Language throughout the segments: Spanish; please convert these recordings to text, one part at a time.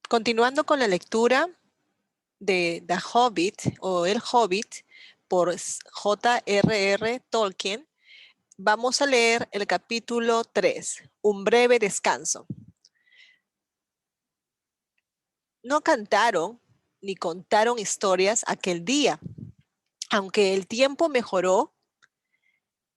Continuando con la lectura de The Hobbit o El Hobbit por J.R.R. Tolkien, vamos a leer el capítulo 3, Un breve descanso. No cantaron ni contaron historias aquel día. Aunque el tiempo mejoró,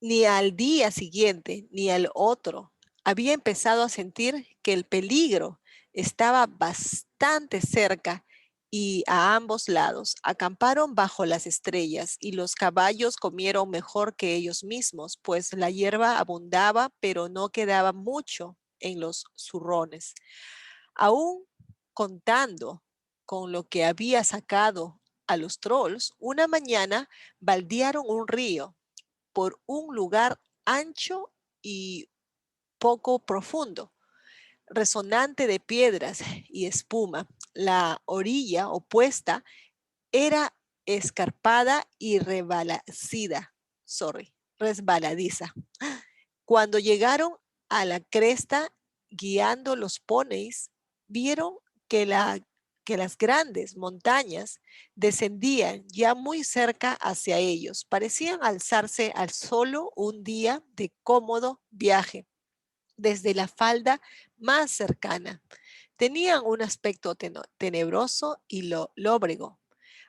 ni al día siguiente ni al otro había empezado a sentir que el peligro estaba bastante cerca y a ambos lados acamparon bajo las estrellas y los caballos comieron mejor que ellos mismos, pues la hierba abundaba, pero no quedaba mucho en los zurrones. Aún contando con lo que había sacado a los trolls, una mañana baldearon un río por un lugar ancho y poco profundo, resonante de piedras y espuma. La orilla opuesta era escarpada y resbaladiza. Cuando llegaron a la cresta, guiando los poneys, vieron que, que las grandes montañas descendían ya muy cerca hacia ellos. Parecían alzarse al solo un día de cómodo viaje desde la falda más cercana. Tenían un aspecto tenebroso y lóbrego,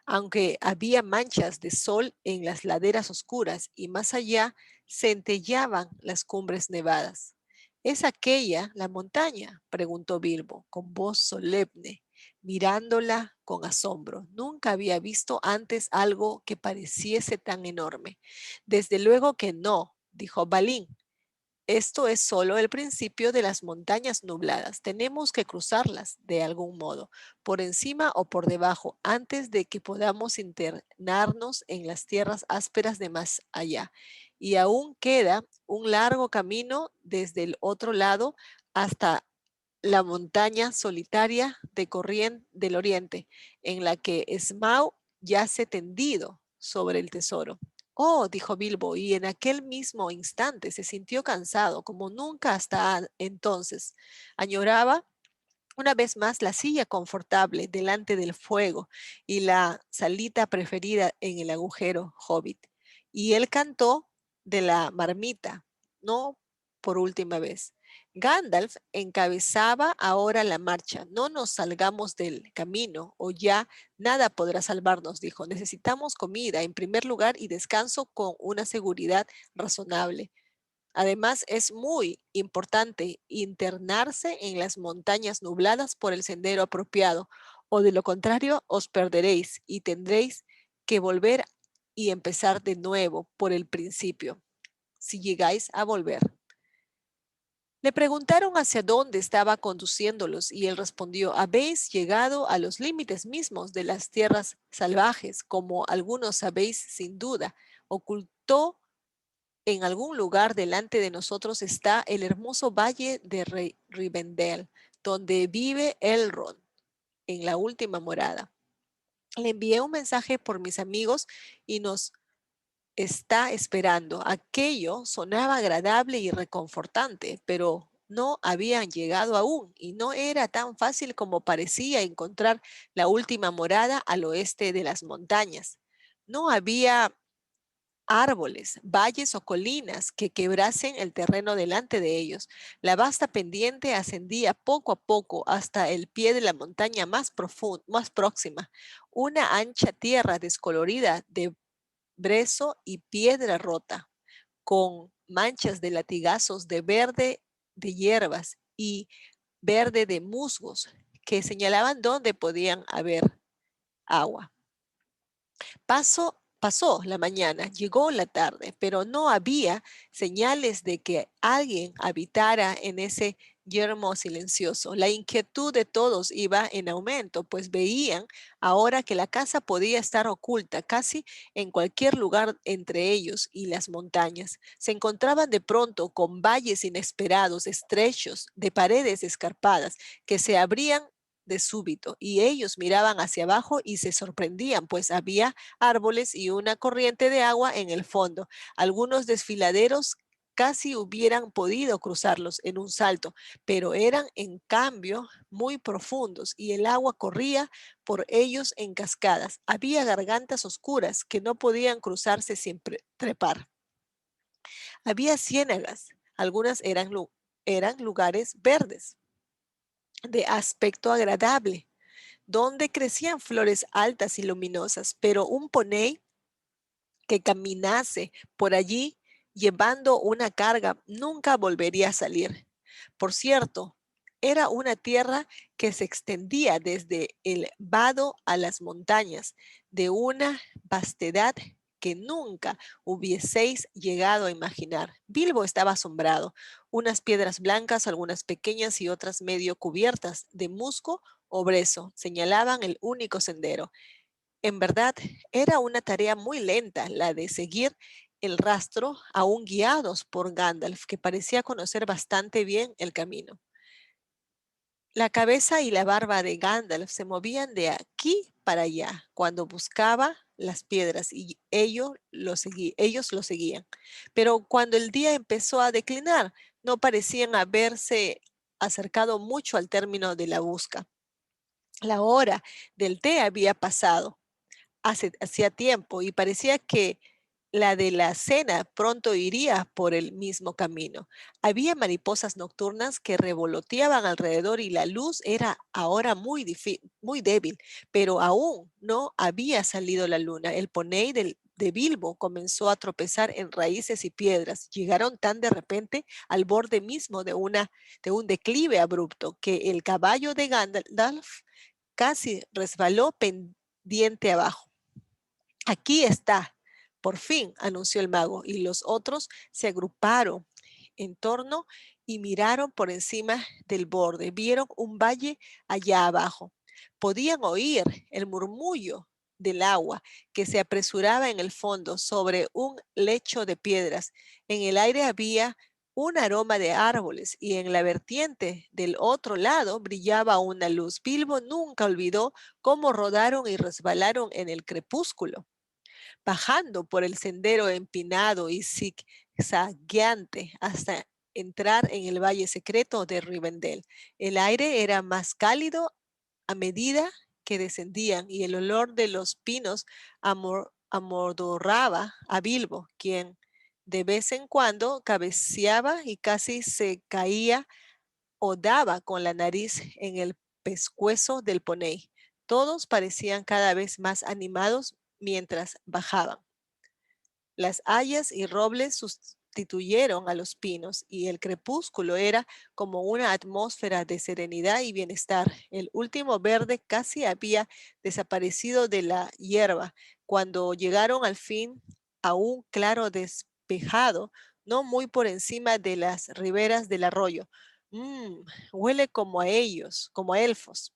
aunque había manchas de sol en las laderas oscuras y más allá centellaban las cumbres nevadas. ¿Es aquella la montaña?, preguntó Bilbo con voz solemne, mirándola con asombro. Nunca había visto antes algo que pareciese tan enorme. Desde luego que no, dijo Balín. Esto es solo el principio de las montañas nubladas. Tenemos que cruzarlas de algún modo, por encima o por debajo, antes de que podamos internarnos en las tierras ásperas de más allá. Y aún queda un largo camino desde el otro lado hasta la montaña solitaria del oriente, en la que Smaug yace tendido sobre el tesoro. Oh, dijo Bilbo, y en aquel mismo instante se sintió cansado, como nunca hasta entonces. Añoraba una vez más la silla confortable delante del fuego y la salita preferida en el agujero hobbit. Y él cantó de la marmita, no por última vez. Gandalf encabezaba ahora la marcha. No nos salgamos del camino o ya nada podrá salvarnos, dijo. Necesitamos comida en primer lugar y descanso con una seguridad razonable. Además, es muy importante internarse en las montañas nubladas por el sendero apropiado, o de lo contrario os perderéis y tendréis que volver y empezar de nuevo por el principio, si llegáis a volver. Le preguntaron hacia dónde estaba conduciéndolos y él respondió, habéis llegado a los límites mismos de las tierras salvajes, como algunos sabéis sin duda. Ocultó en algún lugar delante de nosotros está el hermoso valle de Rivendell, donde vive Elrond en la última morada. Le envié un mensaje por mis amigos y nos está esperando. Aquello sonaba agradable y reconfortante, pero no habían llegado aún y no era tan fácil como parecía encontrar la última morada al oeste de las montañas. No había árboles, valles o colinas que quebrasen el terreno delante de ellos. La vasta pendiente ascendía poco a poco hasta el pie de la montaña más próxima, una ancha tierra descolorida de brezo y piedra rota, con manchas de latigazos de verde de hierbas y verde de musgos que señalaban dónde podían haber agua. Pasó la mañana, llegó la tarde, pero no había señales de que alguien habitara en ese yermo silencioso. La inquietud de todos iba en aumento, pues veían ahora que la casa podía estar oculta casi en cualquier lugar entre ellos y las montañas. Se encontraban de pronto con valles inesperados, estrechos, de paredes escarpadas, que se abrían de súbito, y ellos miraban hacia abajo y se sorprendían, pues había árboles y una corriente de agua en el fondo, algunos desfiladeros casi hubieran podido cruzarlos en un salto, pero eran en cambio muy profundos y el agua corría por ellos en cascadas. Había gargantas oscuras que no podían cruzarse sin trepar. Había ciénagas, algunas eran lugares verdes, de aspecto agradable, donde crecían flores altas y luminosas, pero un poney que caminase por allí llevando una carga nunca volvería a salir. Por cierto, era una tierra que se extendía desde el vado a las montañas, de una vastedad que nunca hubieseis llegado a imaginar. Bilbo estaba asombrado. Unas piedras blancas, algunas pequeñas y otras medio cubiertas de musgo o brezo, señalaban el único sendero. En verdad, era una tarea muy lenta la de seguir el rastro, aún guiados por Gandalf, que parecía conocer bastante bien el camino. La cabeza y la barba de Gandalf se movían de aquí para allá cuando buscaba las piedras y ellos lo seguían. Pero cuando el día empezó a declinar, no parecían haberse acercado mucho al término de la busca. La hora del té había pasado hacía tiempo y parecía que la de la cena pronto iría por el mismo camino. Había mariposas nocturnas que revoloteaban alrededor y la luz era ahora muy débil, pero aún no había salido la luna. El poney de Bilbo comenzó a tropezar en raíces y piedras. Llegaron tan de repente al borde mismo de un declive abrupto que el caballo de Gandalf casi resbaló pendiente abajo. Aquí está, por fin, anunció el mago, y los otros se agruparon en torno y miraron por encima del borde. Vieron un valle allá abajo. Podían oír el murmullo del agua que se apresuraba en el fondo sobre un lecho de piedras. En el aire había un aroma de árboles y en la vertiente del otro lado brillaba una luz. Bilbo nunca olvidó cómo rodaron y resbalaron en el crepúsculo bajando por el sendero empinado y zigzagueante hasta entrar en el valle secreto de Rivendell. El aire era más cálido a medida que descendían y el olor de los pinos amodorraba a Bilbo, quien de vez en cuando cabeceaba y casi se caía o daba con la nariz en el pescuezo del poney. Todos parecían cada vez más animados mientras bajaban. Las hayas y robles sustituyeron a los pinos y el crepúsculo era como una atmósfera de serenidad y bienestar. El último verde casi había desaparecido de la hierba cuando llegaron al fin a un claro despejado, no muy por encima de las riberas del arroyo. Mmm, huele como a ellos, como a elfos,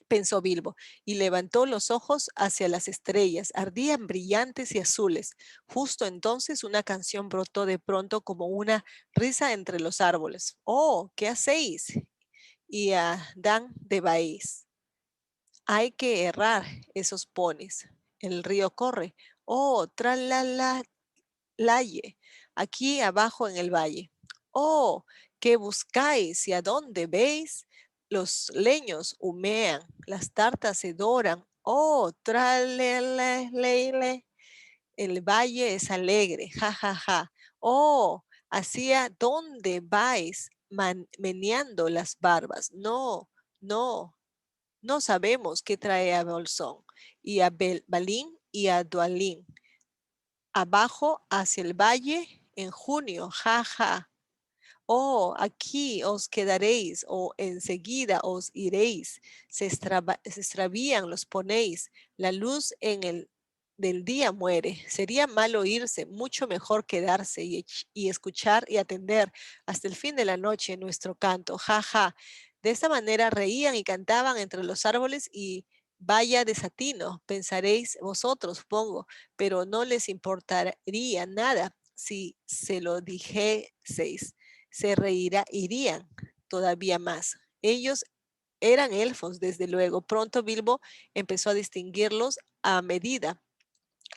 pensó Bilbo, y levantó los ojos hacia las estrellas. Ardían brillantes y azules. Justo entonces una canción brotó de pronto como una risa entre los árboles. ¡Oh, qué hacéis! Y a Dan de Baís. Hay que errar esos ponis. El río corre. ¡Oh, tralala! Laye, aquí abajo en el valle. Oh, ¿qué buscáis y a dónde veis? Los leños humean, las tartas se doran. Oh, tralele, el valle es alegre, ja, ja, ja. Oh, ¿hacia dónde vais meneando las barbas? No, no, no sabemos qué trae a Bolsón y a Balín y a Dualín abajo hacia el valle en junio, ja, ja. Oh, aquí os quedaréis o enseguida os iréis. Se extravían, los ponéis. La luz en el del día muere. Sería malo irse, mucho mejor quedarse y escuchar y atender hasta el fin de la noche nuestro canto. Ja, ja. De esta manera reían y cantaban entre los árboles y vaya desatino, pensaréis vosotros, supongo, pero no les importaría nada si se lo dijeseis irían todavía más. Ellos eran elfos, desde luego. Pronto Bilbo empezó a distinguirlos a medida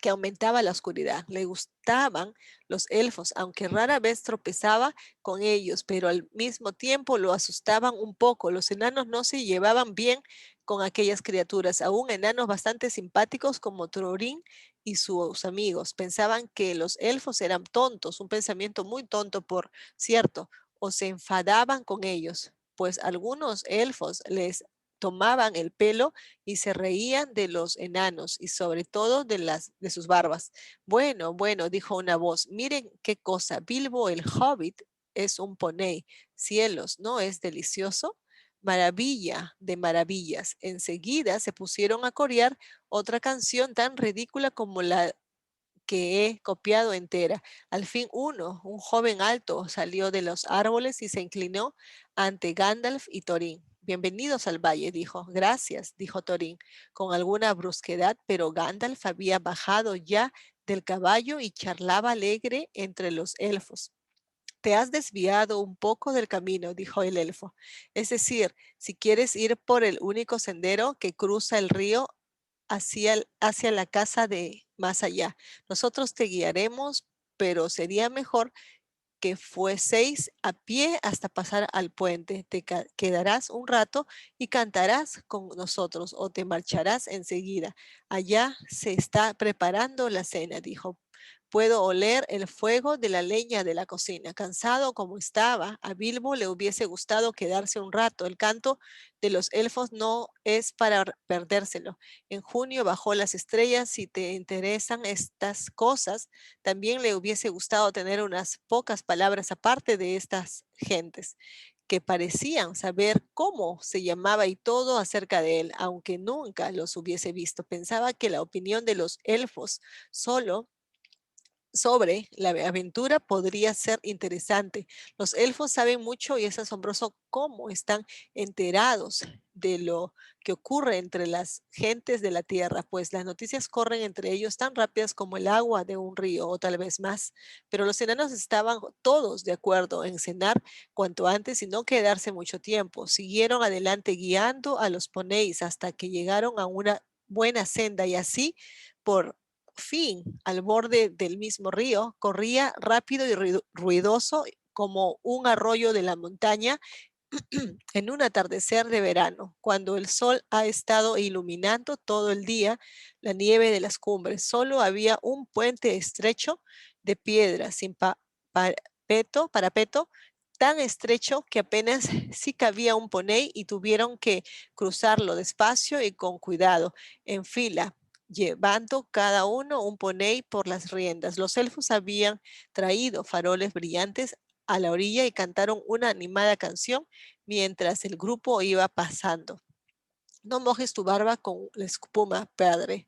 que aumentaba la oscuridad. Le gustaban los elfos, aunque rara vez tropezaba con ellos, pero al mismo tiempo lo asustaban un poco. Los enanos no se llevaban bien con aquellas criaturas, aún enanos bastante simpáticos como Thorin y sus amigos. Pensaban que los elfos eran tontos, un pensamiento muy tonto, por cierto, o se enfadaban con ellos, pues algunos elfos les tomaban el pelo y se reían de los enanos y sobre todo de sus barbas. Bueno, bueno, dijo una voz, miren qué cosa, Bilbo el Hobbit es un poney. Cielos, ¿no es delicioso? Maravilla de maravillas. Enseguida se pusieron a corear otra canción tan ridícula como la que he copiado entera. Al fin un joven alto, salió de los árboles y se inclinó ante Gandalf y Thorin. Bienvenidos al valle, dijo. Gracias, dijo Thorin, con alguna brusquedad, pero Gandalf había bajado ya del caballo y charlaba alegre entre los elfos. Te has desviado un poco del camino, dijo el elfo. Es decir, si quieres ir por el único sendero que cruza el río hacia la casa de más allá. Nosotros te guiaremos, pero sería mejor que fueseis a pie hasta pasar al puente. Te quedarás un rato y cantarás con nosotros o te marcharás enseguida. Allá se está preparando la cena, dijo. Puedo oler el fuego de la leña de la cocina. Cansado como estaba, a Bilbo le hubiese gustado quedarse un rato. El canto de los elfos no es para perdérselo. En junio bajó las estrellas. Si te interesan estas cosas, también le hubiese gustado tener unas pocas palabras aparte de estas gentes que parecían saber cómo se llamaba y todo acerca de él, aunque nunca los hubiese visto. Pensaba que la opinión de los elfos solo sobre la aventura podría ser interesante. Los elfos saben mucho y es asombroso cómo están enterados de lo que ocurre entre las gentes de la tierra, pues las noticias corren entre ellos tan rápidas como el agua de un río o tal vez más. Pero los enanos estaban todos de acuerdo en cenar cuanto antes y no quedarse mucho tiempo. Siguieron adelante guiando a los poneis hasta que llegaron a una buena senda y así por fin, al borde del mismo río, corría rápido y ruidoso como un arroyo de la montaña en un atardecer de verano, cuando el sol ha estado iluminando todo el día la nieve de las cumbres. Solo había un puente estrecho de piedra sin parapeto, tan estrecho que apenas sí cabía un poney y tuvieron que cruzarlo despacio y con cuidado, en fila, llevando cada uno un poney por las riendas. Los elfos habían traído faroles brillantes a la orilla y cantaron una animada canción mientras el grupo iba pasando. No mojes tu barba con la espuma, padre,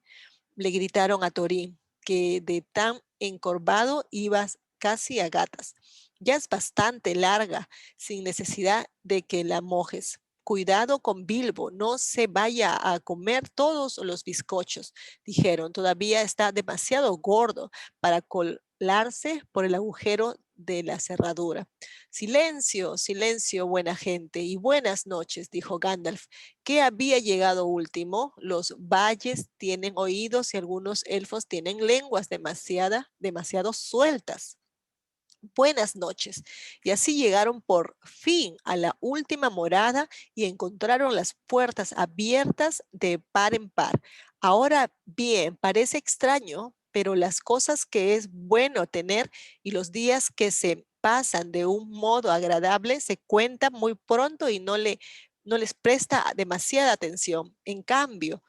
le gritaron a Torín, que de tan encorvado ibas casi a gatas. Ya es bastante larga, sin necesidad de que la mojes. Cuidado con Bilbo, no se vaya a comer todos los bizcochos, dijeron. Todavía está demasiado gordo para colarse por el agujero de la cerradura. Silencio, silencio, buena gente, y buenas noches, dijo Gandalf. ¿Qué había llegado último? Los valles tienen oídos y algunos elfos tienen lenguas demasiado sueltas. Buenas noches. Y así llegaron por fin a la última morada y encontraron las puertas abiertas de par en par. Ahora bien, parece extraño, pero las cosas que es bueno tener y los días que se pasan de un modo agradable se cuentan muy pronto y no les presta demasiada atención. En cambio,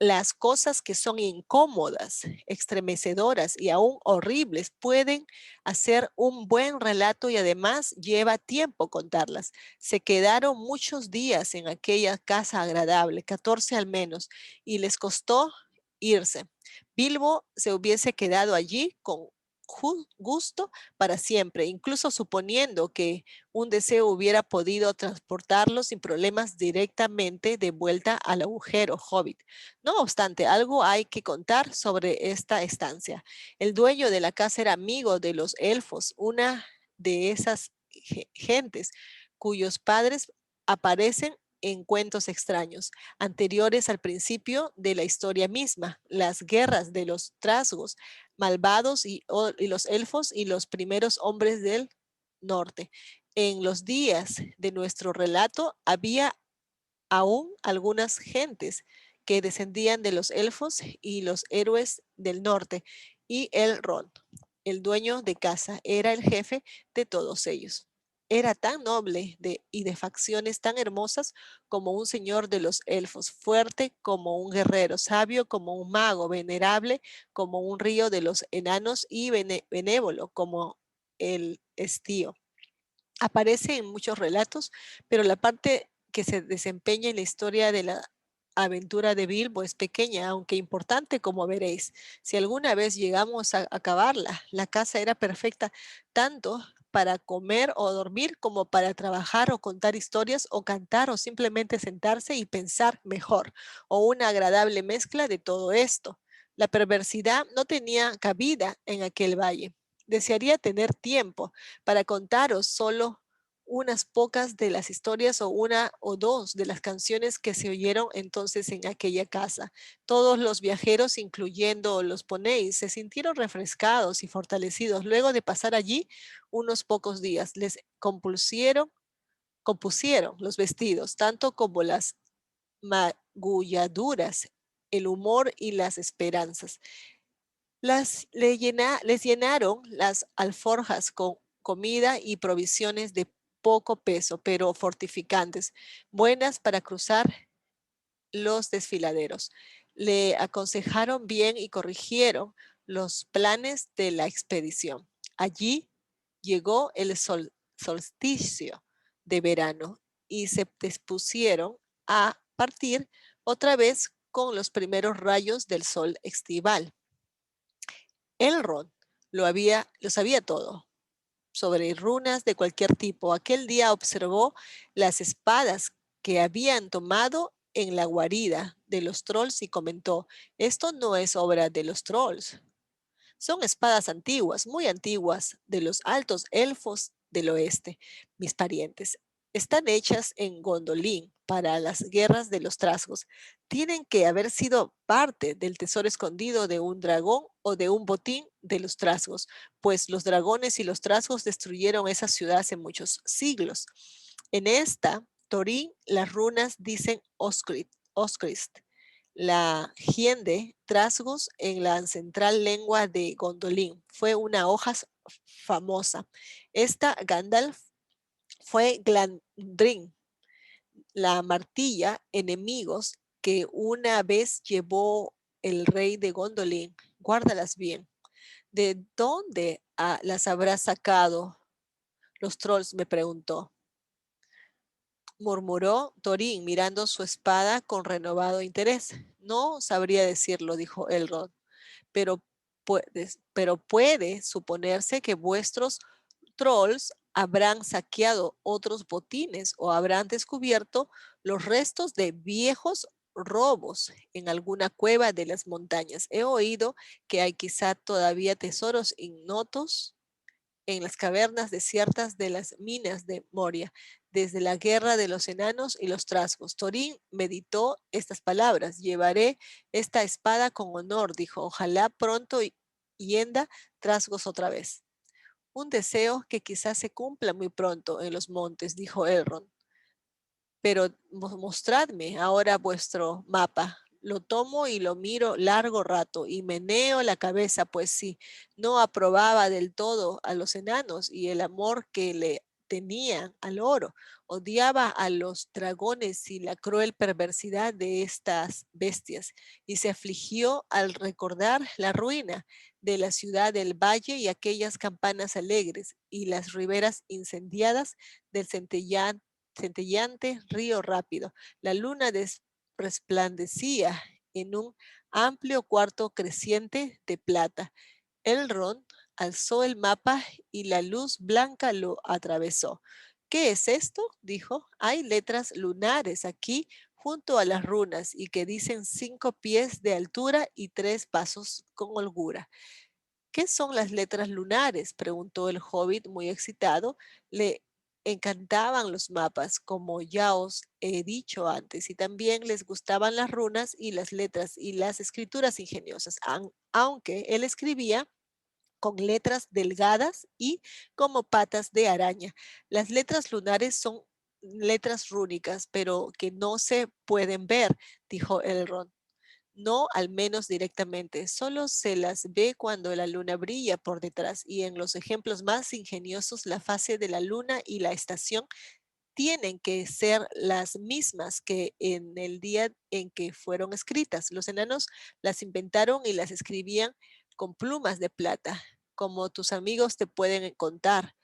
las cosas que son incómodas, estremecedoras y aún horribles pueden hacer un buen relato y además lleva tiempo contarlas. Se quedaron muchos días en aquella casa agradable, 14 al menos, y les costó irse. Bilbo se hubiese quedado allí con gusto para siempre, incluso suponiendo que un deseo hubiera podido transportarlo sin problemas directamente de vuelta al agujero Hobbit. No obstante, algo hay que contar sobre esta estancia. El dueño de la casa era amigo de los elfos, una de esas gentes cuyos padres aparecen en cuentos extraños, anteriores al principio de la historia misma, las guerras de los trasgos, malvados y los elfos y los primeros hombres del norte. En los días de nuestro relato había aún algunas gentes que descendían de los elfos y los héroes del norte, y Elrond, el dueño de casa, era el jefe de todos ellos. Era tan noble y de facciones tan hermosas como un señor de los elfos, fuerte como un guerrero, sabio como un mago, venerable como un río de los enanos y benévolo como el estío. Aparece en muchos relatos, pero la parte que se desempeña en la historia de la aventura de Bilbo es pequeña, aunque importante, como veréis. Si alguna vez llegamos a acabarla, la casa era perfecta tanto para comer o dormir como para trabajar o contar historias o cantar o simplemente sentarse y pensar mejor, o una agradable mezcla de todo esto. La perversidad no tenía cabida en aquel valle. Desearía tener tiempo para contaros solo unas pocas de las historias o una o dos de las canciones que se oyeron entonces en aquella casa. Todos los viajeros, incluyendo los ponéis, se sintieron refrescados y fortalecidos luego de pasar allí unos pocos días. Les compusieron los vestidos, tanto como las magulladuras, el humor y las esperanzas. Les llenaron las alforjas con comida y provisiones de poco peso, pero fortificantes, buenas para cruzar los desfiladeros. Le aconsejaron bien y corrigieron los planes de la expedición. Allí llegó el solsticio de verano y se dispusieron a partir otra vez con los primeros rayos del sol estival. Elrond lo sabía todo sobre runas de cualquier tipo. Aquel día observó las espadas que habían tomado en la guarida de los trolls y comentó, esto no es obra de los trolls, son espadas antiguas, muy antiguas, de los altos elfos del oeste, mis parientes. Están hechas en Gondolin para las guerras de los trasgos. Tienen que haber sido parte del tesoro escondido de un dragón o de un botín de los trasgos, pues los dragones y los trasgos destruyeron esa ciudad hace muchos siglos. En esta, Torín, las runas dicen Oscrist, la hiende trasgos en la ancestral lengua de Gondolin. Fue una hoja famosa. Esta Gandalf fue Glandrin, la martilla, enemigos que una vez llevó el rey de Gondolin. Guárdalas bien. ¿De dónde las habrá sacado los trolls? Me preguntó. Murmuró Thorin mirando su espada con renovado interés. No sabría decirlo, dijo Elrond, pero puede suponerse que vuestros trolls habrán saqueado otros botines o habrán descubierto los restos de viejos robos en alguna cueva de las montañas. He oído que hay quizá todavía tesoros ignotos en las cavernas desiertas de las minas de Moria, desde la guerra de los enanos y los trasgos. Thorin meditó estas palabras. Llevaré esta espada con honor, dijo. Ojalá pronto hienda trasgos otra vez. Un deseo que quizás se cumpla muy pronto en los montes, dijo Elrond. Pero mostradme ahora vuestro mapa. Lo tomo y lo miro largo rato y meneo la cabeza, pues sí, no aprobaba del todo a los enanos y el amor que le tenían al oro. Odiaba a los dragones y la cruel perversidad de estas bestias y se afligió al recordar la ruina de la ciudad del valle y aquellas campanas alegres y las riberas incendiadas del centellante río rápido. La luna resplandecía en un amplio cuarto creciente de plata. Elrond alzó el mapa y la luz blanca lo atravesó. ¿Qué es esto? Dijo. Hay letras lunares aquí junto a las runas y que dicen 5 pies de altura y 3 pasos con holgura. ¿Qué son las letras lunares? Preguntó el hobbit muy excitado. Le encantaban los mapas, como ya os he dicho antes, y también les gustaban las runas y las letras y las escrituras ingeniosas, aunque él escribía con letras delgadas y como patas de araña. Las letras lunares son letras rúnicas, pero que no se pueden ver, dijo Elrond. No, al menos directamente, solo se las ve cuando la luna brilla por detrás y en los ejemplos más ingeniosos la fase de la luna y la estación tienen que ser las mismas que en el día en que fueron escritas. Los enanos las inventaron y las escribían con plumas de plata, como tus amigos te pueden contar.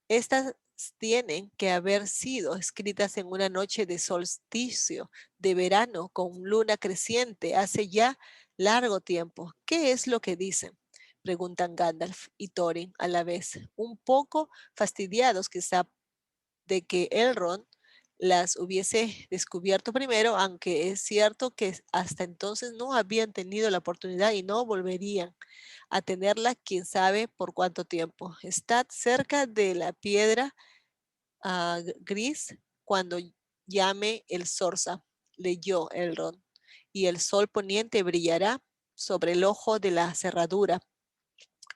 Estas tienen que haber sido escritas en una noche de solsticio, de verano, con luna creciente, hace ya largo tiempo. ¿Qué es lo que dicen? Preguntan Gandalf y Thorin a la vez, un poco fastidiados quizá de que Elrond las hubiese descubierto primero, aunque es cierto que hasta entonces no habían tenido la oportunidad y no volverían a tenerla quién sabe por cuánto tiempo. Estad cerca de la piedra gris cuando llame el Sorsa, leyó Elrond, y el sol poniente brillará sobre el ojo de la cerradura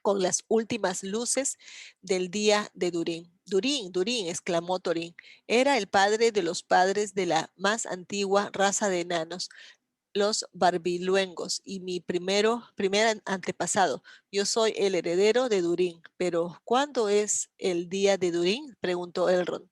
con las últimas luces del día de Durín. Durín, Durín, exclamó Thorin, era el padre de los padres de la más antigua raza de enanos, los barbiluengos, y mi primer antepasado. Yo soy el heredero de Durín, pero ¿cuándo es el día de Durín? Preguntó Elrond.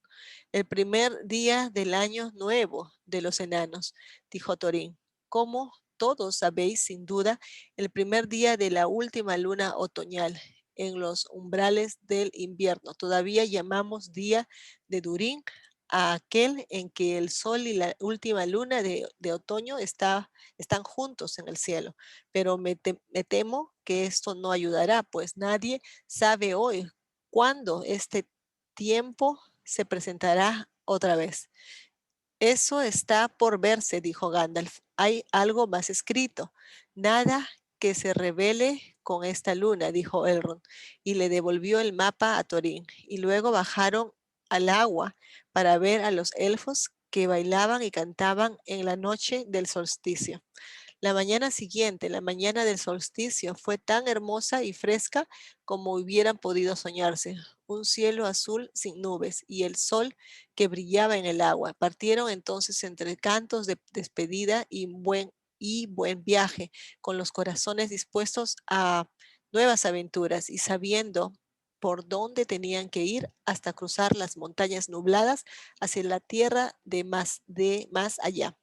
El primer día del año nuevo de los enanos, dijo Thorin. Como todos sabéis, sin duda, el primer día de la última luna otoñal, en los umbrales del invierno. Todavía llamamos día de Durín a aquel en que el sol y la última luna de otoño están juntos en el cielo. Pero me temo que esto no ayudará, pues nadie sabe hoy cuándo este tiempo se presentará otra vez. Eso está por verse, dijo Gandalf. Hay algo más escrito. Nada que se revele con esta luna, dijo Elrond, y le devolvió el mapa a Thorin. Y luego bajaron al agua para ver a los elfos que bailaban y cantaban en la noche del solsticio. La mañana siguiente, la mañana del solsticio, fue tan hermosa y fresca como hubieran podido soñarse. Un cielo azul sin nubes y el sol que brillaba en el agua. Partieron entonces entre cantos de despedida y buen viaje, con los corazones dispuestos a nuevas aventuras y sabiendo por dónde tenían que ir hasta cruzar las montañas nubladas hacia la tierra de más allá.